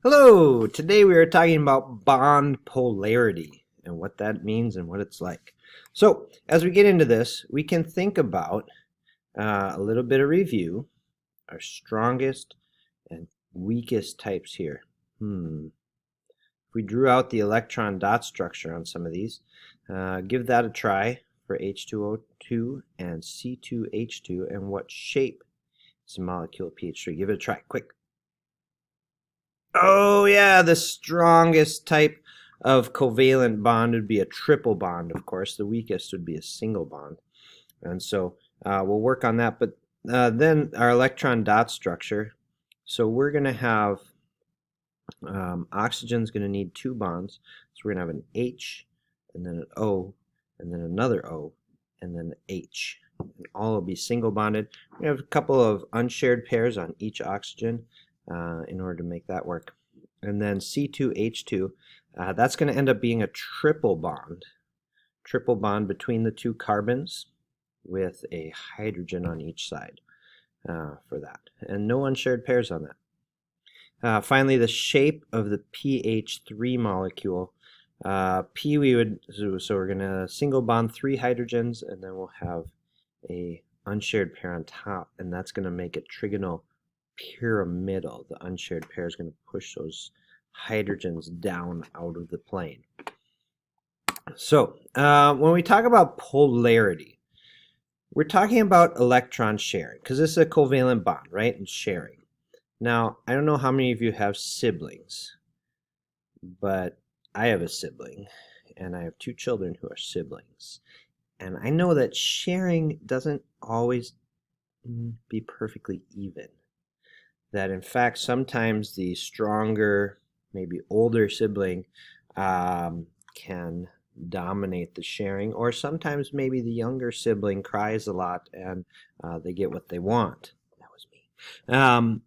Hello! Today we are talking about bond polarity and what that means and what it's like. So, as we get into this, we can think about a little bit of review, our strongest and weakest types here. If we drew out the electron dot structure on some of these, give that a try for H2O2 and C2H2 and what shape is the molecule pH3. Give it a try, quick. Oh yeah, the strongest type of covalent bond would be a triple bond, of course. The weakest would be a single bond. And so we'll work on that. But then our electron dot structure. So we're going to have oxygen's going to need two bonds. So we're going to have an H, and then an O, and then another O, and then an H. And all will be single bonded. We have a couple of unshared pairs on each oxygen in order to make that work. And then C2H2, that's going to end up being a triple bond between the two carbons with a hydrogen on each side for that. And no unshared pairs on that. Finally, the shape of the pH3 molecule. So we're going to single bond 3 hydrogens, and then we'll have a unshared pair on top, and that's going to make it trigonal pyramidal. The unshared pair is going to push those hydrogens down out of the plane. So when we talk about polarity, we're talking about electron sharing, because this is a covalent bond, right? And sharing. Now, I don't know how many of you have siblings, but I have a sibling, and I have 2 children who are siblings. And I know that sharing doesn't always be perfectly even. That in fact, sometimes the stronger, maybe older sibling can dominate the sharing, or sometimes maybe the younger sibling cries a lot and they get what they want. That was me.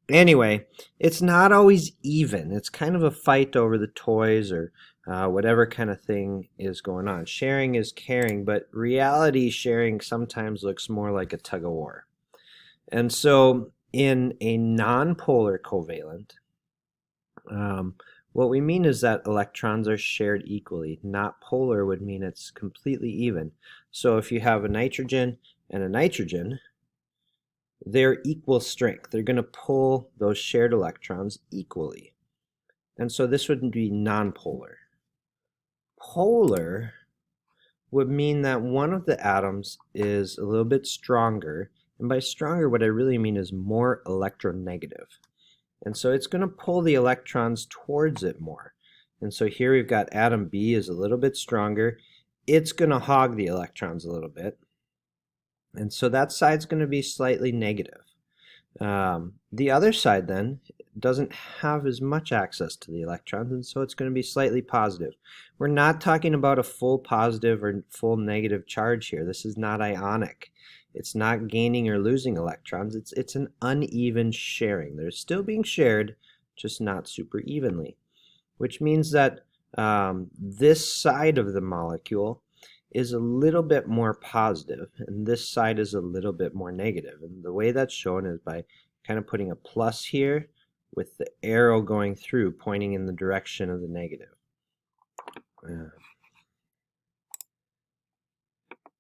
Anyway, it's not always even. It's kind of a fight over the toys or whatever kind of thing is going on. Sharing is caring, but reality sharing sometimes looks more like a tug of war. And so in a nonpolar covalent, what we mean is that electrons are shared equally. Not polar would mean it's completely even. So if you have a nitrogen and a nitrogen, they're equal strength. They're going to pull those shared electrons equally. And so this would be nonpolar. Polar would mean that one of the atoms is a little bit stronger. And by stronger, what I really mean is more electronegative. And so it's going to pull the electrons towards it more. And so here we've got atom B is a little bit stronger. It's going to hog the electrons a little bit. And so that side's going to be slightly negative. The other side then doesn't have as much access to the electrons, and so it's going to be slightly positive. We're not talking about a full positive or full negative charge here. This is not ionic. It's not gaining or losing electrons. It's an uneven sharing. They're still being shared, just not super evenly, which means that this side of the molecule is a little bit more positive, and this side is a little bit more negative. And the way that's shown is by kind of putting a plus here with the arrow going through, pointing in the direction of the negative.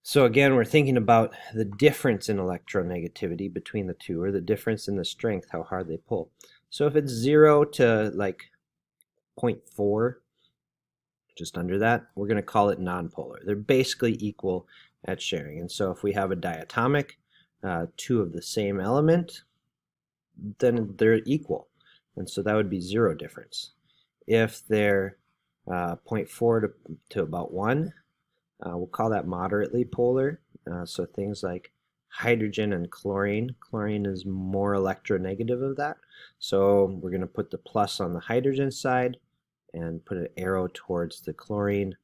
So again, we're thinking about the difference in electronegativity between the two, or the difference in the strength, how hard they pull. So if it's 0 to like 0.4, just under that, we're going to call it nonpolar. They're basically equal at sharing. And so if we have a diatomic, 2 of the same element, then they're equal. And so that would be 0 difference. If they're 0.4 to about 1, we'll call that moderately polar. So things like hydrogen and chlorine. Chlorine is more electronegative of that. So we're going to put the plus on the hydrogen side and put an arrow towards the chlorine,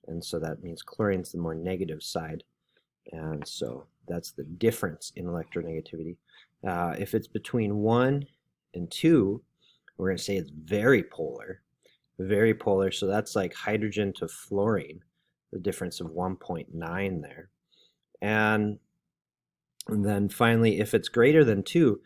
and so that means chlorine's the more negative side, and so that's the difference in electronegativity. If it's between 1 and 2, we're going to say it's very polar, so that's like hydrogen to fluorine, the difference of 1.9 there. And then finally, if it's greater than 2,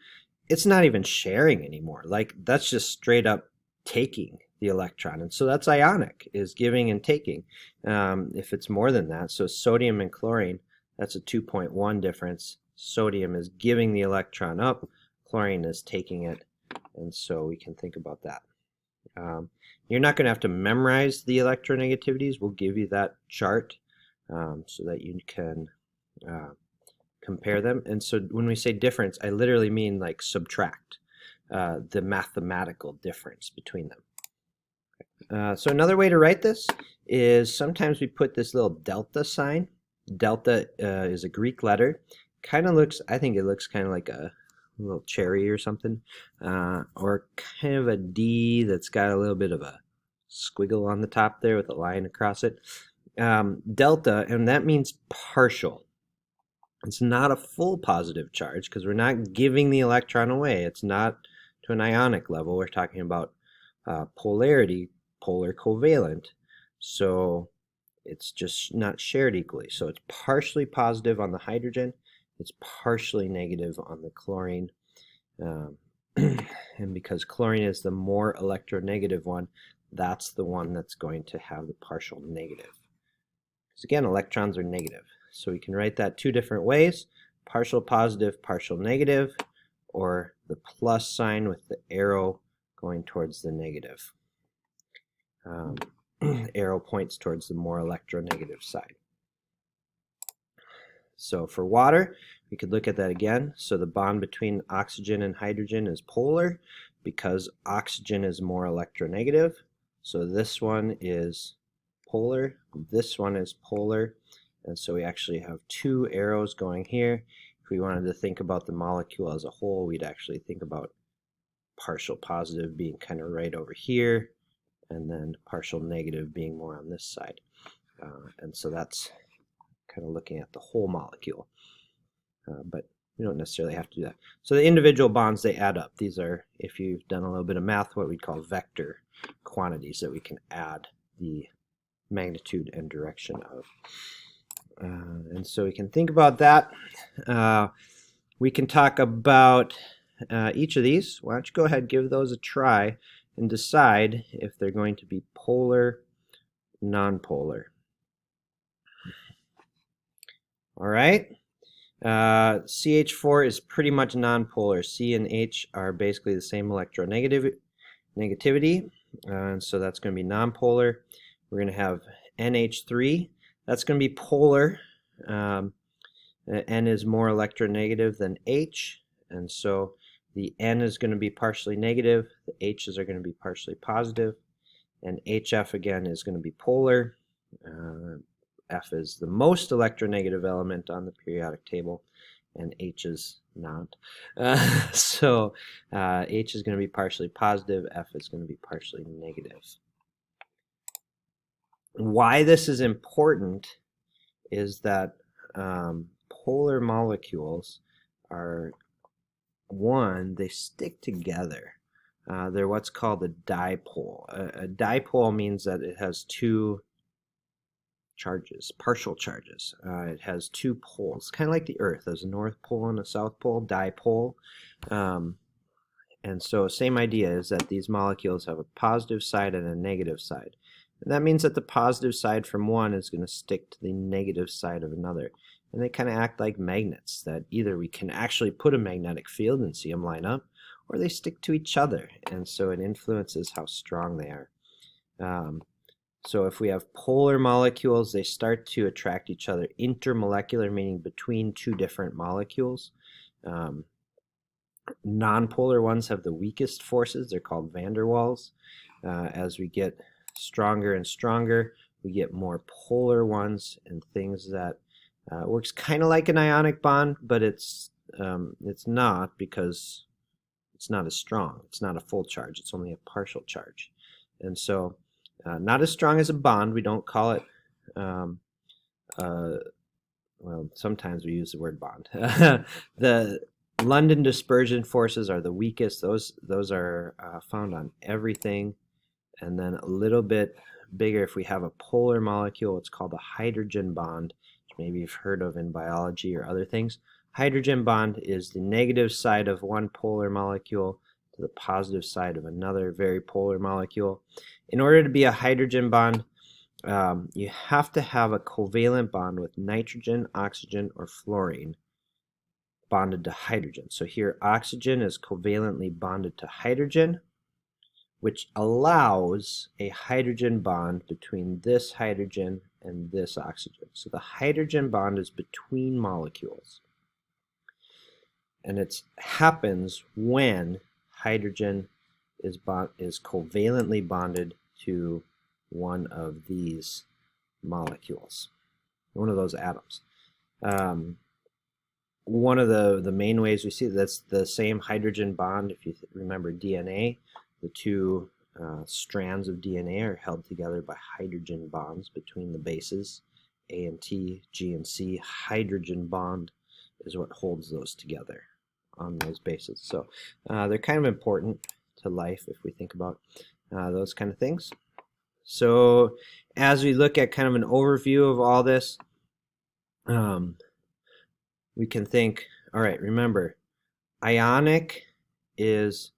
it's not even sharing anymore. Like, that's just straight up taking the electron. And so that's ionic, is giving and taking. If it's more than that, so sodium and chlorine, that's a 2.1 difference. Sodium is giving the electron up, chlorine is taking it, and so we can think about that. You're not going to have to memorize the electronegativities. We'll give you that chart so that you can compare them. And so when we say difference, I literally mean like subtract the mathematical difference between them. So another way to write this is sometimes we put this little delta sign. Delta is a Greek letter. Kind of looks, I think it looks kind of like a little cherry or something, or kind of a D that's got a little bit of a squiggle on the top there with a line across it. Delta, and that means partial. It's not a full positive charge because we're not giving the electron away. It's not to an ionic level. We're talking about polarity, polar covalent. So it's just not shared equally. So it's partially positive on the hydrogen. It's partially negative on the chlorine. And because chlorine is the more electronegative one, that's the one that's going to have the partial negative. Because again, electrons are negative. So we can write that two different ways: partial positive, partial negative, or the plus sign with the arrow going towards the negative. Arrow points towards the more electronegative side. So for water, we could look at that again. So the bond between oxygen and hydrogen is polar because oxygen is more electronegative. So this one is polar, this one is polar, and so we actually have two arrows going here. If we wanted to think about the molecule as a whole, we'd actually think about partial positive being kind of right over here, and then partial negative being more on this side. And so that's kind of looking at the whole molecule. But we don't necessarily have to do that. So the individual bonds, they add up. These are, if you've done a little bit of math, what we'd call vector quantities that we can add the magnitude and direction of. And so we can think about that. We can talk about each of these. Why don't you go ahead and give those a try and decide if they're going to be polar, nonpolar. All right. CH4 is pretty much nonpolar. C and H are basically the same electronegativity, and so that's going to be nonpolar. We're going to have NH3. That's going to be polar. N is more electronegative than H, and so the N is going to be partially negative. The H's are going to be partially positive, and HF again is going to be polar. F is the most electronegative element on the periodic table, and H is not. So H is going to be partially positive, F is going to be partially negative. Why this is important is that polar molecules are, one, they stick together. They're what's called a dipole. A dipole means that it has two charges, partial charges. It has two poles, kind of like the Earth. There's a North Pole and a South Pole, dipole. And so same idea is that these molecules have a positive side and a negative side. And that means that the positive side from one is going to stick to the negative side of another. And they kind of act like magnets, that either we can actually put a magnetic field and see them line up, or they stick to each other. And so it influences how strong they are. So if we have polar molecules, they start to attract each other intermolecular, meaning between two different molecules. Nonpolar ones have the weakest forces. They're called van der Waals. As we get stronger and stronger, we get more polar ones and things that works kind of like an ionic bond, but it's not, because it's not as strong. It's not a full charge. It's only a partial charge. And so not as strong as a bond. We don't call it, well, sometimes we use the word bond. The London dispersion forces are the weakest. Those are found on everything. And then a little bit bigger, if we have a polar molecule, it's called a hydrogen bond, which maybe you've heard of in biology or other things. Hydrogen bond is the negative side of one polar molecule. to the positive side of another very polar molecule. In order to be a hydrogen bond, you have to have a covalent bond with nitrogen, oxygen, or fluorine bonded to hydrogen. So here oxygen is covalently bonded to hydrogen, which allows a hydrogen bond between this hydrogen and this oxygen. So the hydrogen bond is between molecules. And it happens when hydrogen is covalently bonded to one of these molecules, one of those atoms. One of the main ways we see that's the same hydrogen bond. If you remember DNA, the two strands of DNA are held together by hydrogen bonds between the bases A and T, G and C. Hydrogen bond is what holds those together on those bases. So they're kind of important to life if we think about those kind of things. So as we look at kind of an overview of all this, we can think, all right, remember, ionic is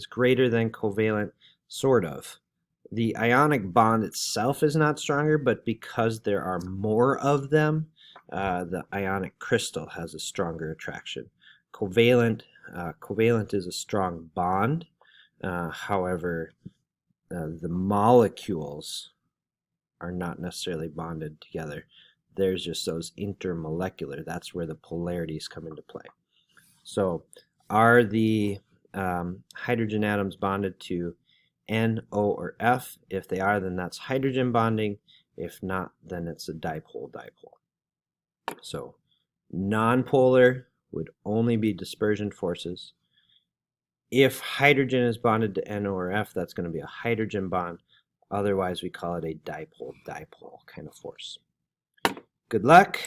greater than covalent, sort of. The ionic bond itself is not stronger, but because there are more of them, the ionic crystal has a stronger attraction. Covalent is a strong bond. However, the molecules are not necessarily bonded together. There's just those intermolecular. That's where the polarities come into play. So are the hydrogen atoms bonded to N, O, or F? If they are, then that's hydrogen bonding. If not, then it's a dipole-dipole. So nonpolar would only be dispersion forces. If hydrogen is bonded to N, O, or F, that's going to be a hydrogen bond. Otherwise, we call it a dipole-dipole kind of force. Good luck.